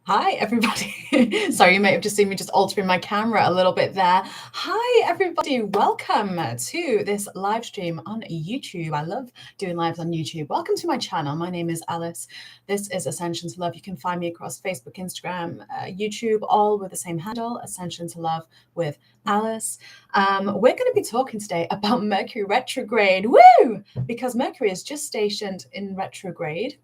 Hi, everybody. Sorry, you may have just seen me just altering my camera a little bit there. Hi, everybody. Welcome to this live stream on YouTube. I love doing lives on YouTube. Welcome to my channel. My name is Alice. This is Ascension to Love. You can find me across Facebook, Instagram, YouTube, all with the same handle, Ascension to Love with Alice. We're going to be talking today about Mercury Retrograde. Woo! Because Mercury is just stationed in retrograde.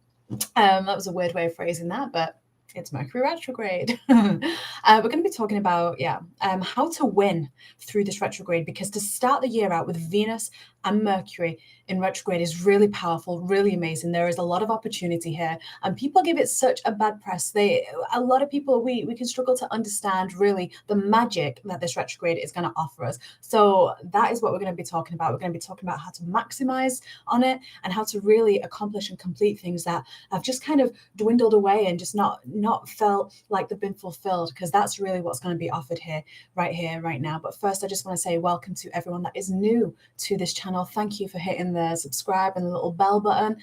That was a weird way of phrasing that, but it's Mercury retrograde. We're going to be talking about, how to win through this retrograde, because to start the year out with Venus and Mercury in retrograde is really powerful, really amazing. There is a lot of opportunity here, and people give it such a bad press. A lot of people, we can struggle to understand really the magic that this retrograde is going to offer us. So that is what we're going to be talking about. We're going to be talking about how to maximize on it and how to really accomplish and complete things that have just kind of dwindled away and just not felt like they've been fulfilled, because that's really what's going to be offered here, right now. But first, I just want to say welcome to everyone that is new to this channel. Thank you for hitting the subscribe and the little bell button.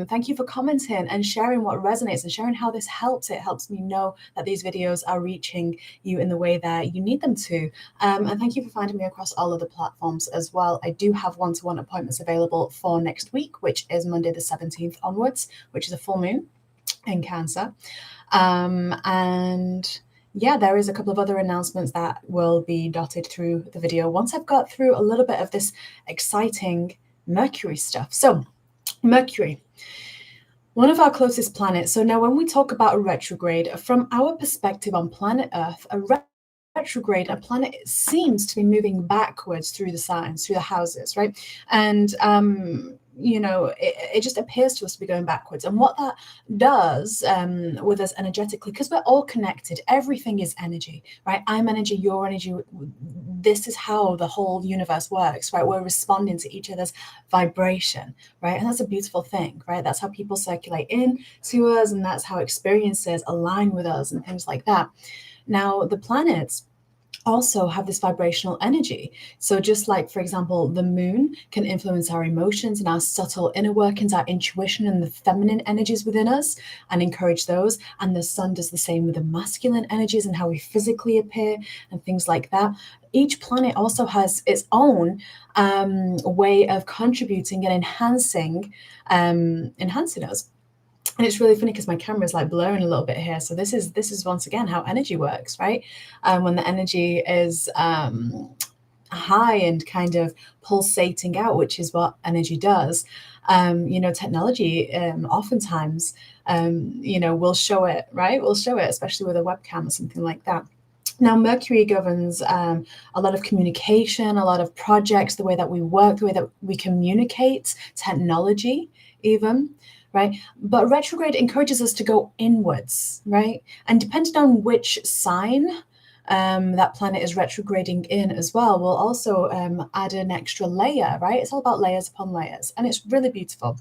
Thank you for commenting and sharing what resonates and sharing how this helps. It helps me know that these videos are reaching you in the way that you need them to. And thank you for finding me across all of the platforms as well. I do have one-to-one appointments available for next week, which is Monday the 17th onwards, which is a full moon in Cancer. And yeah, there is a couple of other announcements that will be dotted through the video once I've got through a little bit of this exciting Mercury stuff. So Mercury, one of our closest planets. So now when we talk about a retrograde, from our perspective on planet Earth, a retrograde, a planet seems to be moving backwards through the signs, through the houses, right? And it just appears to us to be going backwards. And what that does with us energetically, because we're all connected, everything is energy, right? I'm energy, your energy. This is how the whole universe works, right? We're responding to each other's vibration, right? And that's a beautiful thing, right? That's how people circulate in to us, and that's how experiences align with us and things like that. Now, the planets also have this vibrational energy. So just like, for example, the moon can influence our emotions and our subtle inner workings, our intuition and the feminine energies within us, and encourage those. And the sun does the same with the masculine energies and how we physically appear and things like that. Each planet also has its own way of contributing and enhancing us. And it's really funny because my camera is like blurring a little bit here. So this is once again how energy works, right? When the energy is high and kind of pulsating out, which is what energy does. Technology oftentimes, will show it, right? We'll show it, especially with a webcam or something like that. Now, Mercury governs a lot of communication, a lot of projects, the way that we work, the way that we communicate, technology even. Right? But retrograde encourages us to go inwards, right? And depending on which sign that planet is retrograding in as well, will also add an extra layer, right? It's all about layers upon layers, and it's really beautiful.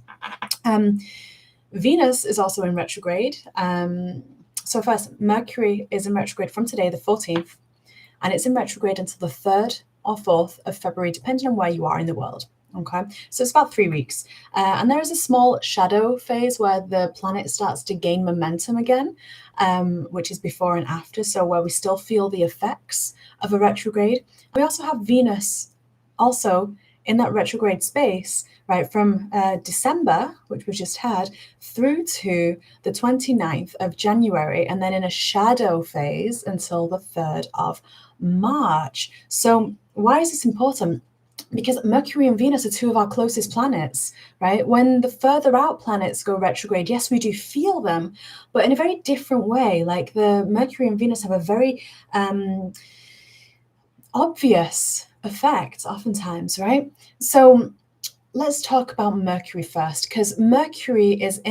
Venus is also in retrograde. So first, Mercury is in retrograde from today, the 14th, and it's in retrograde until the 3rd or 4th of February, depending on where you are in the world. Okay, so it's about 3 weeks. And there is a small shadow phase where the planet starts to gain momentum again, which is before and after, so where we still feel the effects of a retrograde. We also have Venus also in that retrograde space, right, from December, which we just had, through to the 29th of January, and then in a shadow phase until the 3rd of March. So why is this important? Because Mercury and Venus are two of our closest planets, right? When the further out planets go retrograde, yes, we do feel them, but in a very different way. Like the Mercury and Venus have a very obvious effect oftentimes, right? So let's talk about Mercury first, because Mercury is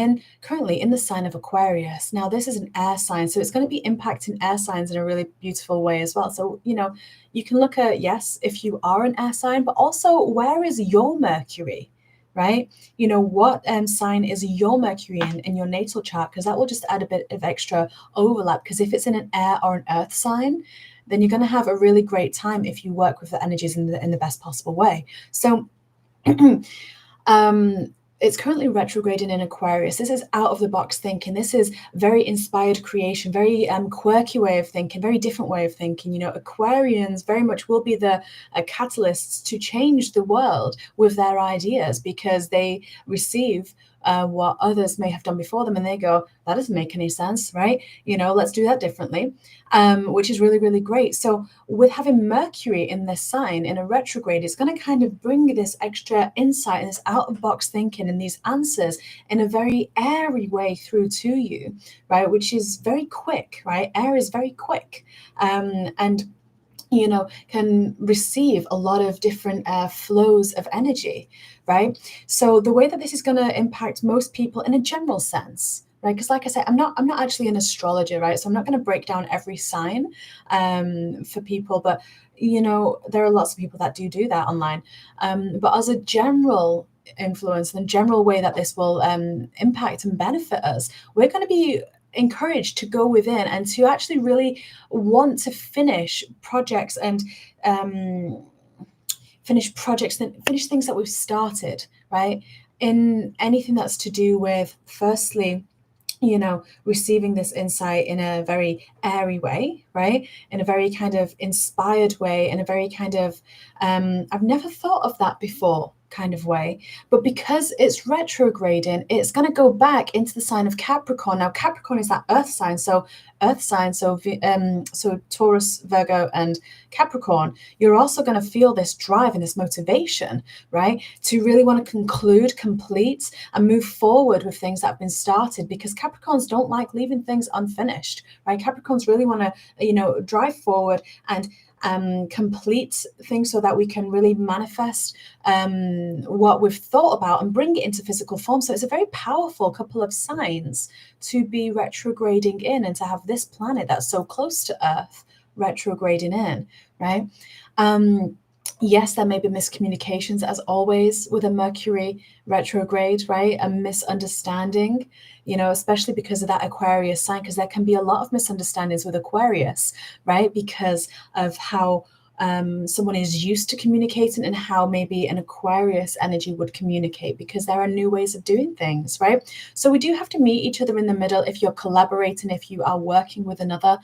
currently in the sign of Aquarius. Now, this is an air sign, so it's going to be impacting air signs in a really beautiful way as well. So, you can look at, yes, if you are an air sign, but also where is your Mercury, right? What sign is your Mercury in your natal chart? Because that will just add a bit of extra overlap, because if it's in an air or an earth sign, then you're going to have a really great time if you work with the energies in the best possible way. So it's currently retrograding in Aquarius. This is out of the box thinking. This is very inspired creation, very quirky way of thinking, very different way of thinking. You know, Aquarians very much will be the catalysts to change the world with their ideas, because they receive what others may have done before them, and they go, that doesn't make any sense, right? You know, let's do that differently, which is really, really great. So with having Mercury in this sign in a retrograde, it's going to kind of bring this extra insight and this out of box thinking and these answers in a very airy way through to you, right? Which is very quick, right? Air is very quick. And you know, can receive a lot of different flows of energy, right? So the way that this is going to impact most people in a general sense, right? Because like I said, I'm not actually an astrologer, right? So I'm not going to break down every sign for people, but you know, there are lots of people that do that online. But as a general influence and general way that this will impact and benefit us, we're going to be encouraged to go within and to actually really want to finish projects and finish things that we've started, right? In anything that's to do with, firstly, you know, receiving this insight in a very airy way, right? In a very kind of inspired way, in a very kind of, I've never thought of that before kind of way. But because it's retrograding, it's going to go back into the sign of Capricorn. Now, Capricorn is that earth sign. So Taurus, Virgo, and Capricorn, you're also going to feel this drive and this motivation, right? To really want to conclude, complete, and move forward with things that have been started, because Capricorns don't like leaving things unfinished, right? Capricorns really want to, you know, drive forward and complete things so that we can really manifest what we've thought about and bring it into physical form. So it's a very powerful couple of signs to be retrograding in, and to have this planet that's so close to Earth retrograding in, right? Yes, there may be miscommunications, as always, with a Mercury retrograde, right? A misunderstanding, you know, especially because of that Aquarius sign, because there can be a lot of misunderstandings with Aquarius, right? Because of how someone is used to communicating and how maybe an Aquarius energy would communicate, because there are new ways of doing things, right? So we do have to meet each other in the middle. If you're collaborating, if you are working with another,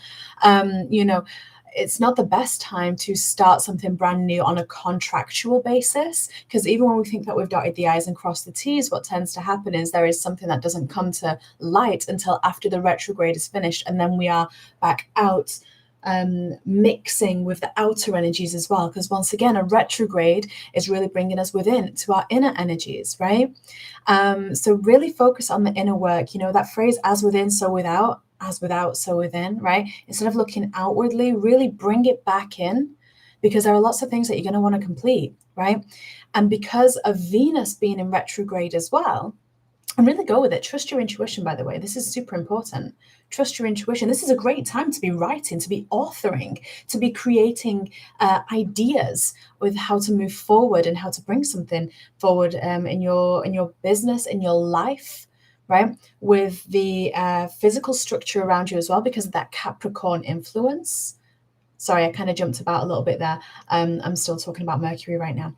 you know, it's not the best time to start something brand new on a contractual basis, because even when we think that we've dotted the I's and crossed the T's, what tends to happen is there is something that doesn't come to light until after the retrograde is finished, and then we are back out mixing with the outer energies as well, because once again, a retrograde is really bringing us within to our inner energies, right? So really focus on the inner work. You know, that phrase, as within, so without, as without, so within, right? Instead of looking outwardly, really bring it back in, because there are lots of things that you're going to want to complete, right? And because of Venus being in retrograde as well, and really go with it. Trust your intuition, by the way. This is super important. Trust your intuition. This is a great time to be writing, to be authoring, to be creating ideas with how to move forward and how to bring something forward in your business, in your life, right? With the physical structure around you as well, because of that Capricorn influence. Sorry, I kind of jumped about a little bit there. I'm still talking about Mercury right now.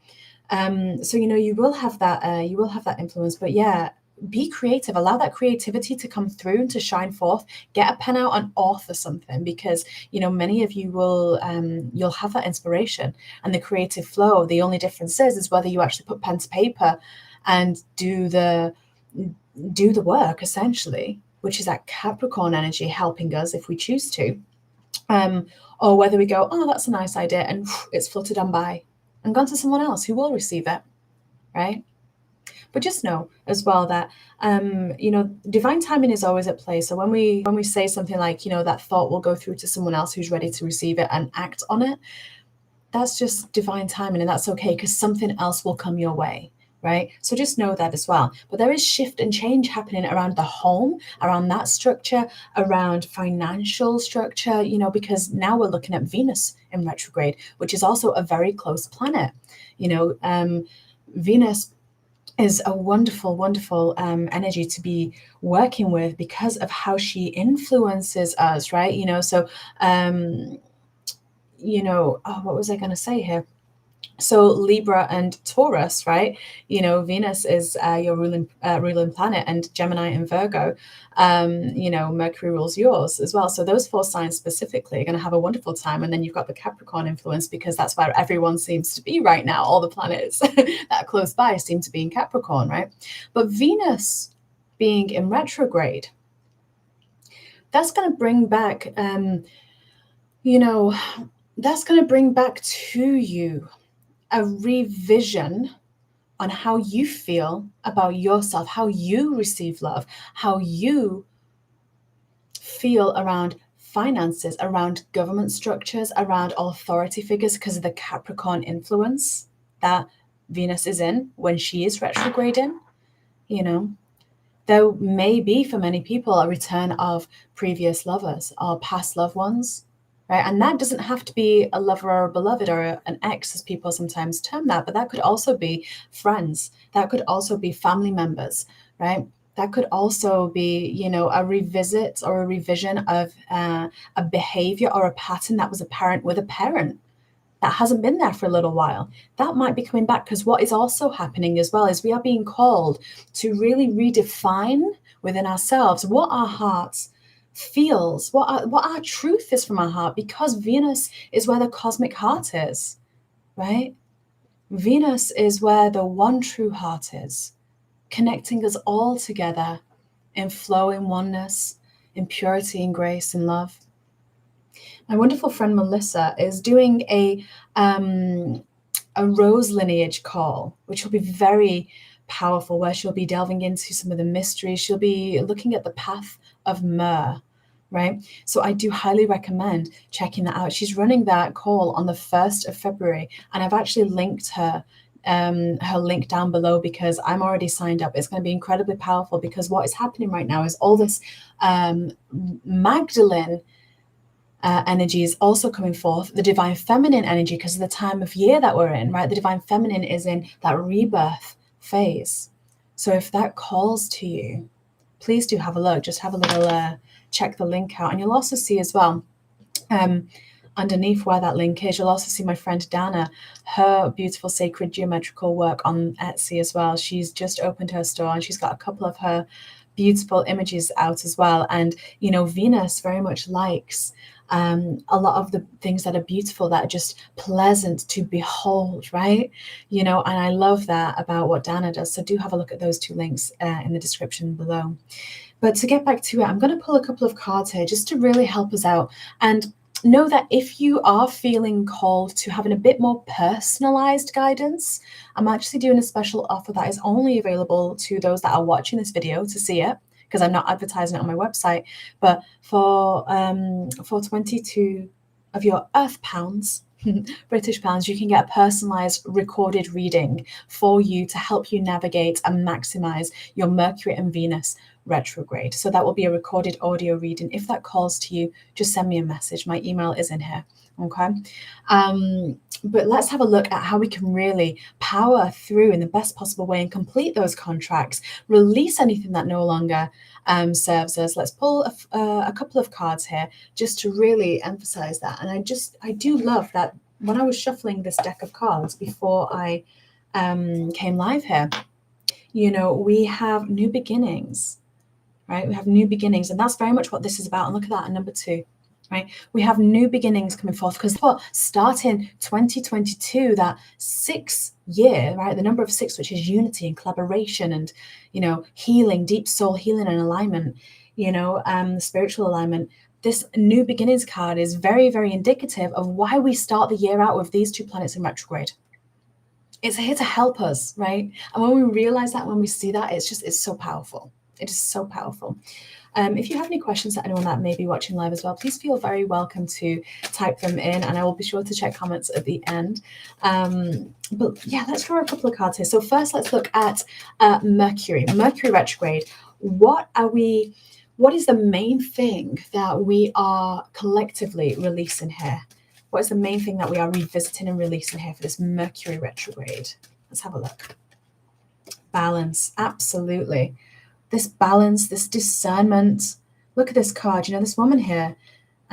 So you know, you will have that influence, but yeah, be creative. Allow that creativity to come through and to shine forth. Get a pen out and author something, because you know, many of you will you'll have that inspiration and the creative flow. The only difference is whether you actually put pen to paper and do the work, essentially, which is that Capricorn energy helping us if we choose to, or whether we go, oh, that's a nice idea, and it's fluttered on by and gone to someone else who will receive it, right? But just know as well that you know, divine timing is always at play. So when we say something like, you know, that thought will go through to someone else who's ready to receive it and act on it, that's just divine timing, and that's okay, because something else will come your way, right? So just know that as well. But there is shift and change happening around the home, around that structure, around financial structure, you know, because now we're looking at Venus in retrograde, which is also a very close planet. You know, Venus is a wonderful, wonderful energy to be working with, because of how she influences us, right? You know, so, you know, oh, what was I going to say here? So Libra and Taurus, right? Venus is your ruling planet, and Gemini and Virgo, Mercury rules yours as well. So those 4 signs specifically are going to have a wonderful time. And then you've got the Capricorn influence, because that's where everyone seems to be right now. All the planets that are close by seem to be in Capricorn, right? But Venus being in retrograde, that's going to bring back, that's going to bring back to you a revision on how you feel about yourself, how you receive love, how you feel around finances, around government structures, around authority figures, because of the Capricorn influence that Venus is in when she is retrograding. There may be, for many people, a return of previous lovers or past loved ones. Right? And that doesn't have to be a lover or a beloved or an ex, as people sometimes term that, but that could also be friends. That could also be family members, right? That could also be, a revisit or a revision of a behavior or a pattern that was apparent with a parent that hasn't been there for a little while. That might be coming back, because what is also happening as well is we are being called to really redefine within ourselves what our hearts feels, what our truth is from our heart, because Venus is where the cosmic heart is, right? Venus is where the one true heart is, connecting us all together in flow, in oneness, in purity, in grace, and love. My wonderful friend Melissa is doing a rose lineage call, which will be very powerful, where she'll be delving into some of the mysteries. She'll be looking at the path of myrrh, right? So I do highly recommend checking that out. She's running that call on the 1st of February, and I've actually linked her link down below, because I'm already signed up. It's going to be incredibly powerful, because what is happening right now is all this Magdalene energy is also coming forth, the divine feminine energy, because of the time of year that we're in, right? The divine feminine is in that rebirth phase. So if that calls to you, please do have a look. Just have a little check the link out. And you'll also see as well, underneath where that link is, you'll also see my friend Dana, her beautiful sacred geometrical work on Etsy as well. She's just opened her store, and she's got a couple of her beautiful images out as well. And Venus very much likes a lot of the things that are beautiful, that are just pleasant to behold, right? And I love that about what Dana does. So do have a look at those 2 links in the description below. But to get back to it, I'm going to pull a couple of cards here just to really help us out. And know that if you are feeling called to having a bit more personalized guidance, I'm actually doing a special offer that is only available to those that are watching this video to see it, because I'm not advertising it on my website. But for 22 of your Earth pounds, British pounds, you can get a personalized recorded reading for you to help you navigate and maximize your Mercury and Venus retrograde. So that will be a recorded audio reading. If that calls to you, just send me a message. My email is in here. Okay. But let's have a look at how we can really power through in the best possible way and complete those contracts, release anything that no longer serves us. Let's pull a couple of cards here just to really emphasize that. And I do love that when I was shuffling this deck of cards before I came live here, we have new beginnings, right? We have new beginnings, and that's very much what this is about. And look at that, and number 2. Right? We have new beginnings coming forth, because starting 2022, that 6th year, right? The number of 6, which is unity and collaboration and, healing, deep soul healing and alignment, spiritual alignment. This new beginnings card is very, very indicative of why we start the year out with these 2 planets in retrograde. It's here to help us, right? And when we realize that, when we see that, it's so powerful. It is so powerful. If you have any questions that anyone that may be watching live as well, please feel very welcome to type them in, and I will be sure to check comments at the end. But yeah, let's draw a couple of cards here. So first, let's look at Mercury retrograde. What is the main thing that we are collectively releasing here? What is the main thing that we are revisiting and releasing here for this Mercury retrograde? Let's have a look. Balance, absolutely. This balance, this discernment. Look at this card. This woman here,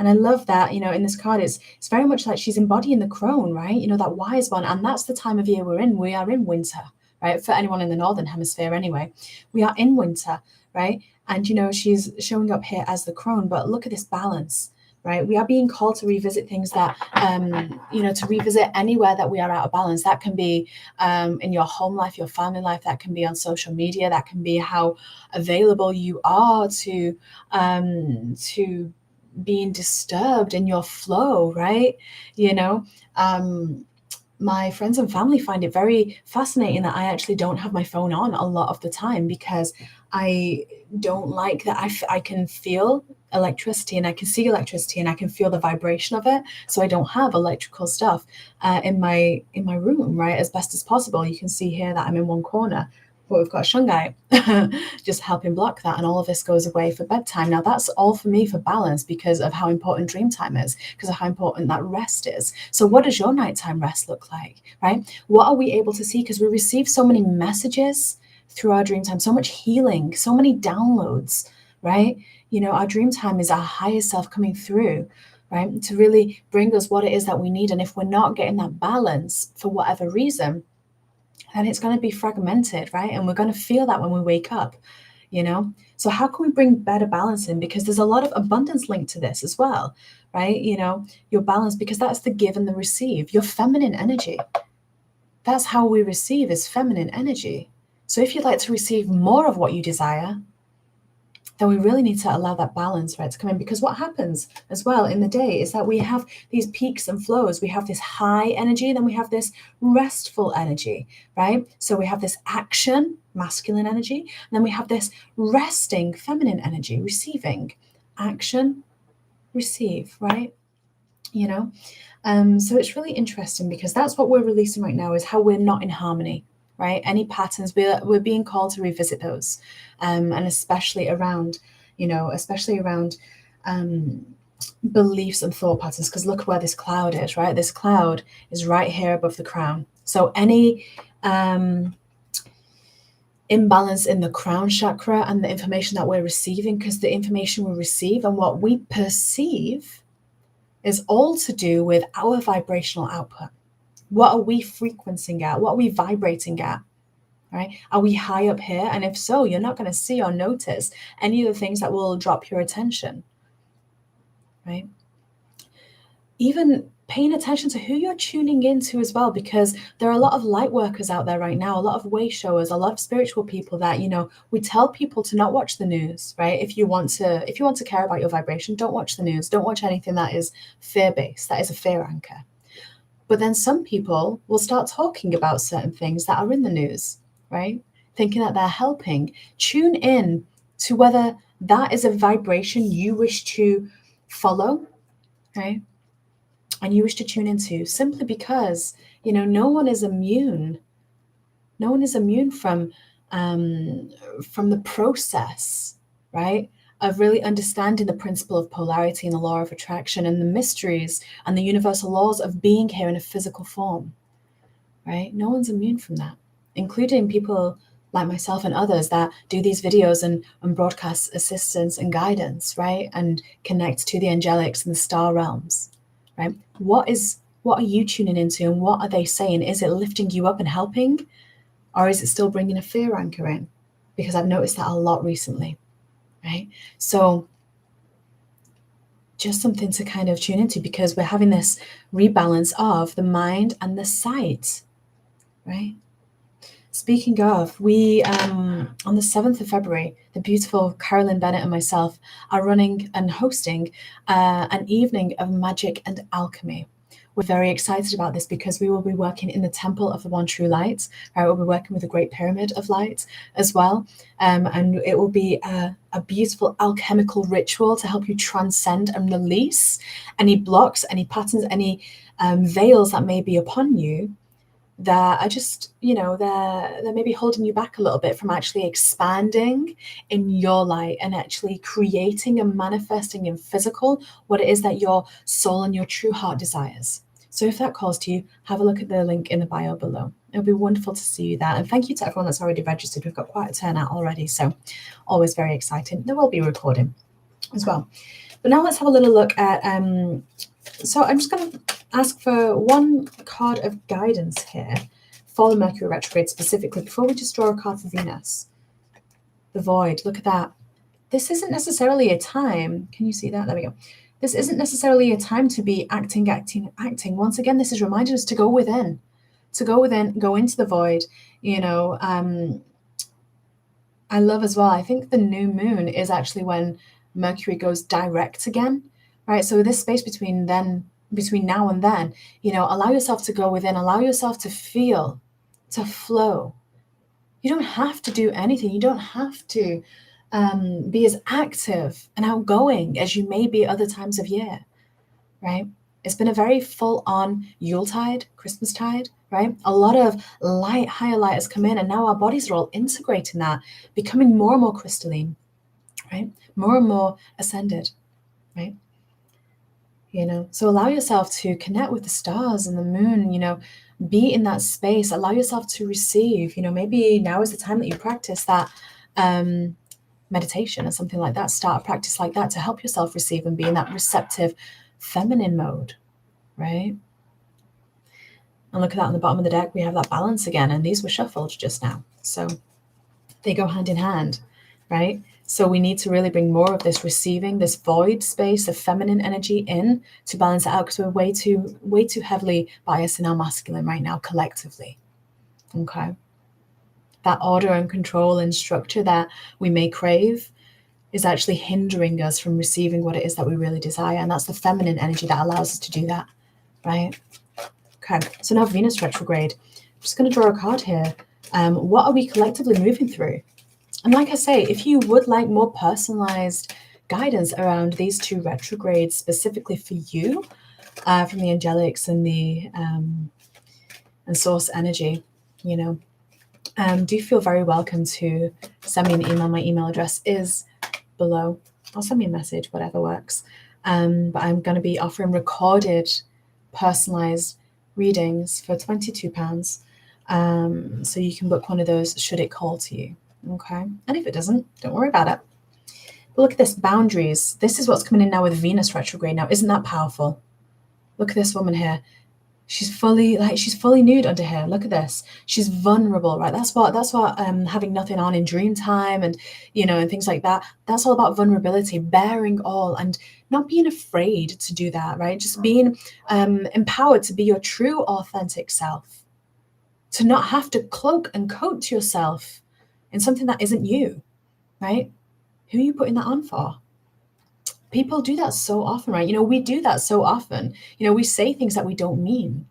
And I love that, in this card, it's very much like she's embodying the crone, right? That wise one. And that's the time of year we're in. We are in winter, right? For anyone in the Northern Hemisphere anyway, we are in winter, right? And, she's showing up here as the crone, but look at this balance, right? We are being called to revisit things that, to revisit anywhere that we are out of balance. That can be in your home life, your family life. That can be on social media. That can be how available you are to being disturbed in your flow, right? My friends and family find it very fascinating that I actually don't have my phone on a lot of the time, because I don't like that. I can feel electricity, and I can see electricity, and I can feel the vibration of it. So I don't have electrical stuff in my room, right? As best as possible. You can see here that I'm in one corner, but we've got shungite just helping block that, and all of this goes away for bedtime. Now that's all for me for balance, because of how important dream time is, because of how important that rest is. So what does your nighttime rest look like, right? What are we able to see? Because we receive so many messages through our dream time, so much healing, so many downloads, right? Our dream time is our higher self coming through, right? To really bring us what it is that we need. And if we're not getting that balance for whatever reason, then it's going to be fragmented, right? And we're going to feel that when we wake up, So how can we bring better balance in? Because there's a lot of abundance linked to this as well, right? Your balance, because that's the give and the receive, your feminine energy. That's how we receive, is feminine energy. So if you'd like to receive more of what you desire, then we really need to allow that balance, right, to come in. Because what happens as well in the day is that we have these peaks and flows. We have this high energy, then we have this restful energy, right? So we have this action, masculine energy, and then we have this resting, feminine energy, receiving, action, receive, right? So it's really interesting, because that's what we're releasing right now, is how we're not in harmony, right? Any patterns, we're being called to revisit those, and especially around beliefs and thought patterns. Because look where this cloud is, right? This cloud is right here above the crown. So any imbalance in the crown chakra and the information that we're receiving, because the information we receive and what we perceive is all to do with our vibrational output. What are we frequencing at? What are we vibrating at? Right? Are we high up here? And if so, you're not going to see or notice any of the things that will drop your attention, right? Even paying attention to who you're tuning into as well, because there are a lot of light workers out there right now, a lot of way showers, a lot of spiritual people that, we tell people to not watch the news, right? If you want to care about your vibration, don't watch the news. Don't watch anything that is fear-based. That is a fear anchor. But then some people will start talking about certain things that are in the news, right? Thinking that they're helping. Tune in to whether that is a vibration you wish to follow, right? And you wish to tune into, simply because, no one is immune. No one is immune from the process, right? Of really understanding the principle of polarity and the law of attraction and the mysteries and the universal laws of being here in a physical form, right? No one's immune from that, including people like myself and others that do these videos and broadcast assistance and guidance, right? And connect to the angelics and the star realms, right? What are you tuning into, and what are they saying? Is it lifting you up and helping, or is it still bringing a fear anchor in? Because I've noticed that a lot recently. Right? So just something to kind of tune into, because we're having this rebalance of the mind and the sight, right? Speaking of, we, on the 7th of February, the beautiful Carolyn Bennett and myself are running and hosting an evening of magic and alchemy. We're very excited about this, because we will be working in the Temple of the One True Light. We'll be working with the Great Pyramid of Light as well. And it will be a beautiful alchemical ritual to help you transcend and release any blocks, any patterns, any veils that may be upon you, that are just, they're maybe holding you back a little bit from actually expanding in your light and actually creating and manifesting in physical what it is that your soul and your true heart desires. So if that calls to you, have a look at the link in the bio below. It'll be wonderful to see you there. And thank you to everyone that's already registered. We've got quite a turnout already, so always very exciting. There will be a recording. as well. But now let's have a little look at, so I'm just going to ask for one card of guidance here for the Mercury retrograde specifically, before we just draw a card for Venus. The void, look at that. This isn't necessarily a time, can you see that? There we go. This isn't necessarily a time to be acting. Once again, this is reminding us to go within, go into the void, you know. I love as well, I think the new moon is actually when Mercury goes direct again, right? So this space between now and then, you know, allow yourself to go within, allow yourself to feel, to flow. You don't have to do anything. You don't have to be as active and outgoing as you may be other times of year, right? It's been a very full-on Yuletide, Christmastide, right? A lot of light, higher light has come in, and now our bodies are all integrating that, becoming more and more crystalline, right? More and more ascended, right? You know, so allow yourself to connect with the stars and the moon, you know, be in that space, allow yourself to receive, you know, maybe now is the time that you practice that meditation or something like that. Start a practice like that to help yourself receive and be in that receptive feminine mode, right? And look at that on the bottom of the deck, we have that balance again, and these were shuffled just now, so they go hand in hand, right? So we need to really bring more of this receiving, this void space of feminine energy in to balance it out, because we're way too heavily biased in our masculine right now collectively. Okay, that order and control and structure that we may crave is actually hindering us from receiving what it is that we really desire, and that's the feminine energy that allows us to do that, right? Okay, so now Venus retrograde. I'm just going to draw a card here. What are we collectively moving through? And like I say, if you would like more personalized guidance around these two retrogrades specifically for you, from the angelics and the and source energy, you know, do feel very welcome to send me an email. My email address is below. Or send me a message, whatever works. But I'm going to be offering recorded, personalized readings for £22. So you can book one of those should it call to you. Okay, and if it doesn't, don't worry about it. But look at this, boundaries. This is what's coming in now with Venus retrograde. Now, isn't that powerful? Look at this woman here. She's fully nude under here. Look at this. She's vulnerable, right? That's what having nothing on in dream time and, you know, and things like that. That's all about vulnerability, bearing all and not being afraid to do that, right? Just being empowered to be your true, authentic self, to not have to cloak and coat yourself in something that isn't you, right? Who are you putting that on for? People do that so often, right? You know, we do that so often. You know, we say things that we don't mean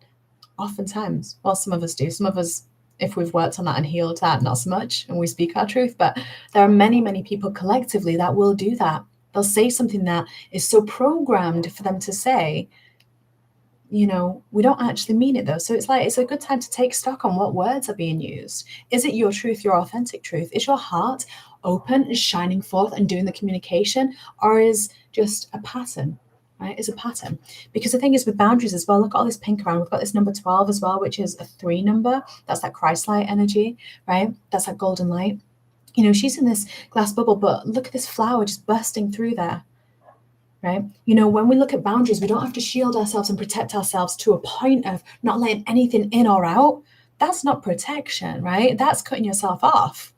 oftentimes. Well, some of us do. Some of us, if we've worked on that and healed that, not so much, and we speak our truth. But there are many, many people collectively that will do that. They'll say something that is so programmed for them to say, you know, we don't actually mean it though. So it's like, it's a good time to take stock on what words are being used. Is it your truth, your authentic truth? Is your heart open and shining forth and doing the communication, or is just a pattern, right? It's a pattern. Because the thing is with boundaries as well, look at all this pink around. We've got this number 12 as well, which is a 3 number. That's that Christ light energy, right? That's that golden light. You know, she's in this glass bubble, but look at this flower just bursting through there. Right? You know, when we look at boundaries, we don't have to shield ourselves and protect ourselves to a point of not letting anything in or out. That's not protection, right? That's cutting yourself off.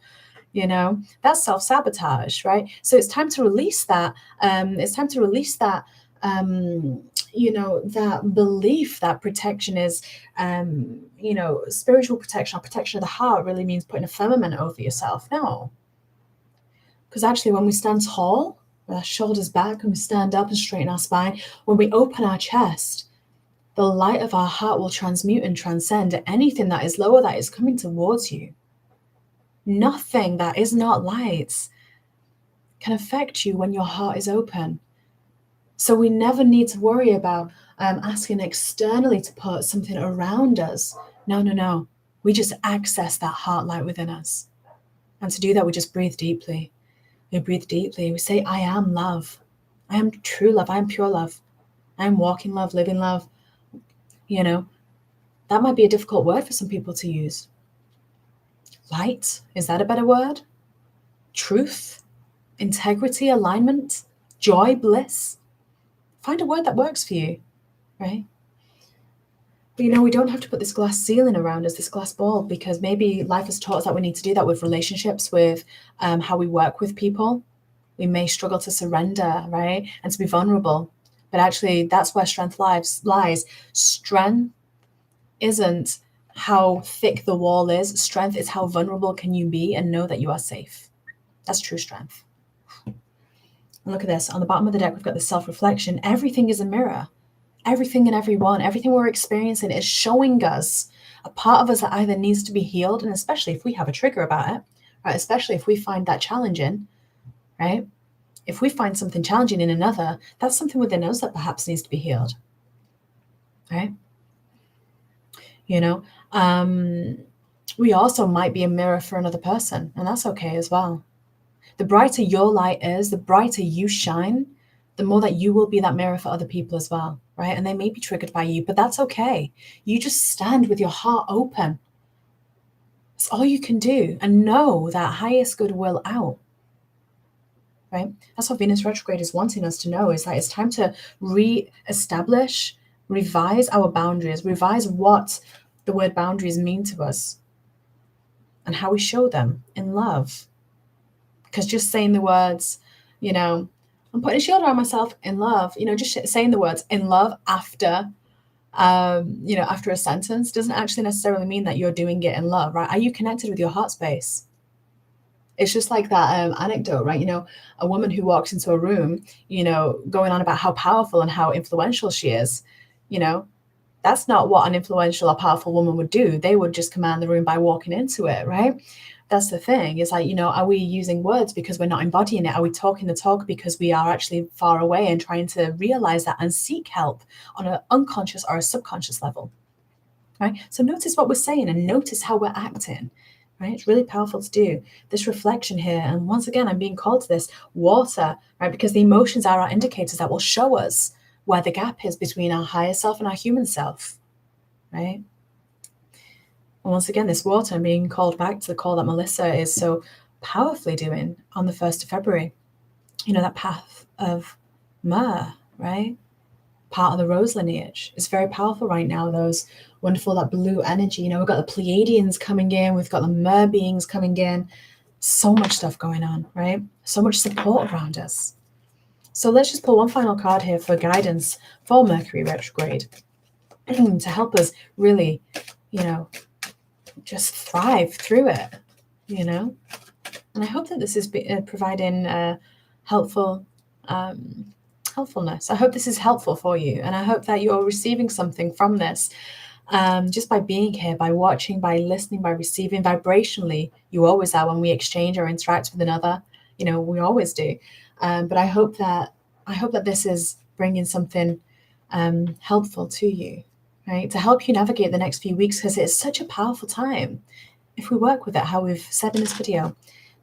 You know, that's self-sabotage, right? So it's time to release that. It's time to release that, you know, that belief that protection is, you know, spiritual protection or protection of the heart really means putting a firmament over yourself. No. Because actually when we stand tall, with our shoulders back, and we stand up and straighten our spine, when we open our chest, the light of our heart will transmute and transcend anything that is lower that is coming towards you. Nothing that is not light can affect you when your heart is open. So we never need to worry about asking externally to put something around us. No. We just access that heart light within us. And to do that, we just breathe deeply. We breathe deeply. We say, I am love. I am true love. I am pure love. I am walking love, living love. You know, that might be a difficult word for some people to use. Light, is that a better word? Truth, integrity, alignment, joy, bliss. Find a word that works for you, right? But we don't have to put this glass ceiling around us, this glass ball, because maybe life has taught us that we need to do that with relationships, with how we work with people. We may struggle to surrender, right? And to be vulnerable. But actually, that's where strength lies. Strength isn't how thick the wall is. Strength is how vulnerable can you be and know that you are safe. That's true strength. And look at this. On the bottom of the deck, we've got the self-reflection. Everything is a mirror. Everything and everyone, everything we're experiencing is showing us a part of us that either needs to be healed, and especially if we have a trigger about it, right? Especially if we find that challenging, right? If we find something challenging in another, that's something within us that perhaps needs to be healed, right? We also might be a mirror for another person, and that's okay as well. The brighter your light is, the brighter you shine, the more that you will be that mirror for other people as well, right? And they may be triggered by you, but that's okay. You just stand with your heart open. It's all you can do, and know that highest good will out, right? That's what Venus retrograde is wanting us to know, is that it's time to re-establish, revise our boundaries, revise what the word boundaries mean to us and how we show them in love. Because just saying the words, I'm putting a shield around myself in love, just saying the words in love after a sentence doesn't actually necessarily mean that you're doing it in love, right? Are you connected with your heart space? It's just like that anecdote, right? A woman who walks into a room, going on about how powerful and how influential she is, that's not what an influential or powerful woman would do. They would just command the room by walking into it, right? That's the thing. It's like, are we using words because we're not embodying it? Are we talking the talk because we are actually far away and trying to realize that and seek help on an unconscious or a subconscious level, right? So notice what we're saying and notice how we're acting, right? It's really powerful to do this reflection here. And once again, I'm being called to this water, right? Because the emotions are our indicators that will show us where the gap is between our higher self and our human self, right? And once again, this water, I'm being called back to the call that Melissa is so powerfully doing on the 1st of February. That path of myrrh, right? Part of the rose lineage is very powerful right now. Those wonderful, that blue energy. We've got the Pleiadians coming in. We've got the myrrh beings coming in. So much stuff going on, right? So much support around us. So let's just pull one final card here for guidance for Mercury retrograde to help us really, just thrive through it, And I hope that this is providing helpfulness. I hope this is helpful for you, and I hope that you're receiving something from this just by being here, by watching, by listening, by receiving vibrationally. You always are when we exchange or interact with another. We always do. But I hope that this is bringing something helpful to you, right? To help you navigate the next few weeks, because it's such a powerful time if we work with it, how we've said in this video.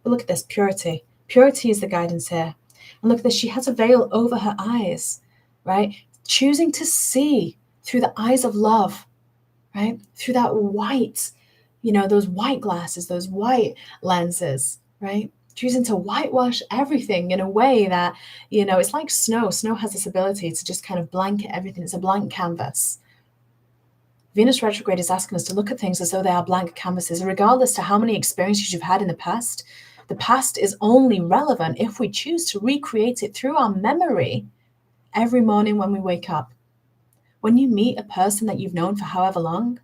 But look at this, purity. Purity is the guidance here. And look at this, she has a veil over her eyes, right? Choosing to see through the eyes of love, right? Through that white, those white glasses, those white lenses, right? Choosing to whitewash everything in a way that, it's like snow. Snow has this ability to just kind of blanket everything. It's a blank canvas. Venus retrograde is asking us to look at things as though they are blank canvases, regardless to how many experiences you've had in the past. The past is only relevant if we choose to recreate it through our memory every morning when we wake up. When you meet a person that you've known for however long,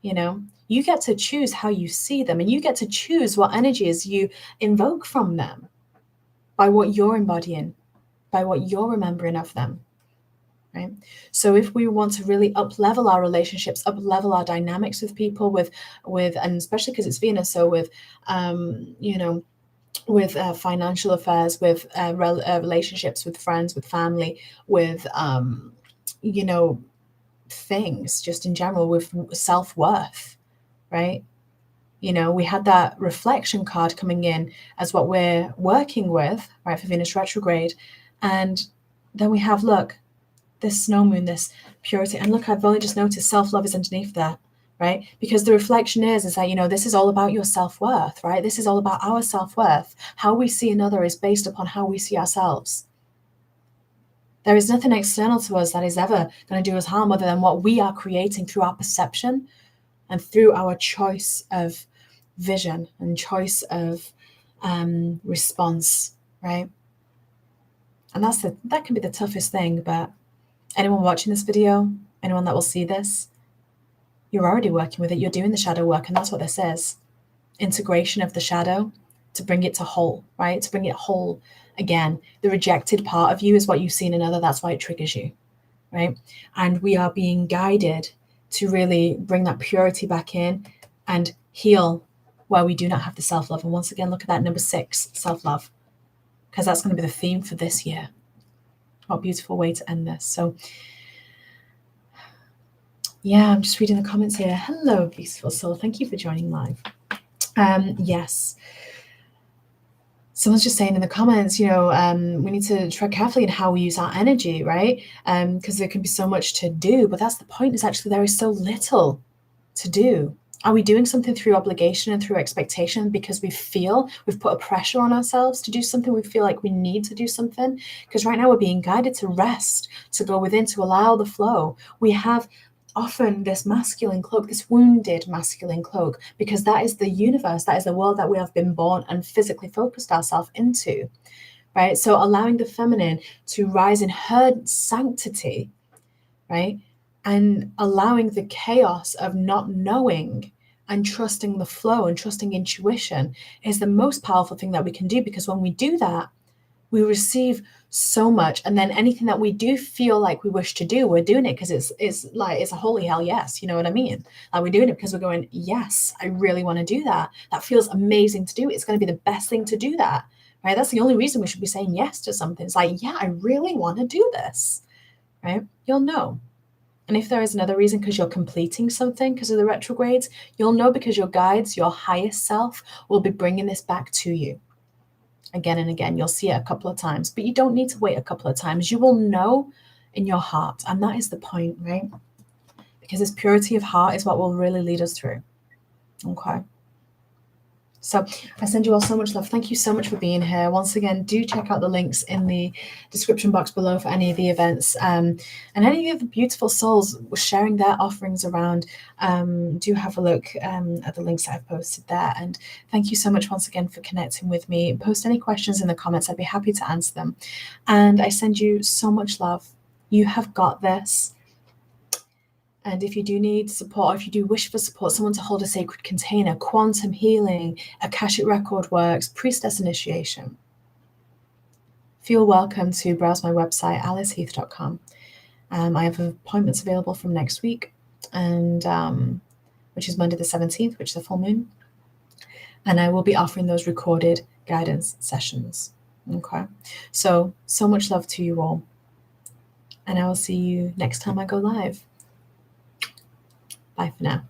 you get to choose how you see them, and you get to choose what energies you invoke from them by what you're embodying, by what you're remembering of them, right? So if we want to really up-level our relationships, up-level our dynamics with people, with and especially because it's Venus, so with, with financial affairs, with relationships with friends, with family, with, things just in general, with self-worth, right? We had that reflection card coming in as what we're working with, right, for Venus retrograde. And then we have, look, this snow moon, this purity. And look, I've only just noticed self-love is underneath that, right? Because the reflection is that, this is all about your self-worth, right? This is all about our self-worth. How we see another is based upon how we see ourselves. There is nothing external to us that is ever going to do us harm other than what we are creating through our perception and through our choice of vision and choice of response, right? And that can be the toughest thing. But anyone watching this video, anyone that will see this, you're already working with it. You're doing the shadow work, and that's what this is. Integration of the shadow to bring it to whole, right? To bring it whole again. The rejected part of you is what you see in another. That's why it triggers you, right? And we are being guided to really bring that purity back in and heal where we do not have the self-love. And once again, look at that number 6, self-love, because that's going to be the theme for this year. What a beautiful way to end this. So yeah, I'm just reading the comments here. Hello, beautiful soul. Thank you for joining live. Yes. Someone's just saying in the comments, we need to tread carefully in how we use our energy, right? Because there can be so much to do, but that's the point, is actually there is so little to do. Are we doing something through obligation and through expectation because we feel we've put a pressure on ourselves to do something? We feel like we need to do something? Because right now we're being guided to rest, to go within, to allow the flow. We have often this masculine cloak, this wounded masculine cloak, because that is the universe, that is the world that we have been born and physically focused ourselves into, right? So allowing the feminine to rise in her sanctity, right? And allowing the chaos of not knowing and trusting the flow and trusting intuition is the most powerful thing that we can do, because when we do that, we receive so much. And then anything that we do feel like we wish to do, we're doing it because it's a holy hell yes. You know what I mean? Like, we're doing it because we're going, yes, I really want to do that. That feels amazing to do. It's going to be the best thing to do that, right? That's the only reason we should be saying yes to something. It's like, yeah, I really want to do this, right? You'll know. And if there is another reason, because you're completing something because of the retrogrades, you'll know because your guides, your highest self, will be bringing this back to you. Again and again, you'll see it a couple of times, but you don't need to wait a couple of times. You will know in your heart, and that is the point, right? Because this purity of heart is what will really lead us through. Okay. So I send you all so much love. Thank you so much for being here. Once again, do check out the links in the description box below for any of the events. And any of the beautiful souls sharing their offerings around, do have a look at the links that I've posted there. And thank you so much once again for connecting with me. Post any questions in the comments. I'd be happy to answer them. And I send you so much love. You have got this. And if you do need support, if you do wish for support, someone to hold a sacred container, quantum healing, Akashic record works, priestess initiation, feel welcome to browse my website, aliceheath.com. I have appointments available from next week, and which is Monday the 17th, which is a full moon. And I will be offering those recorded guidance sessions. Okay. So much love to you all. And I will see you next time I go live. Bye for now.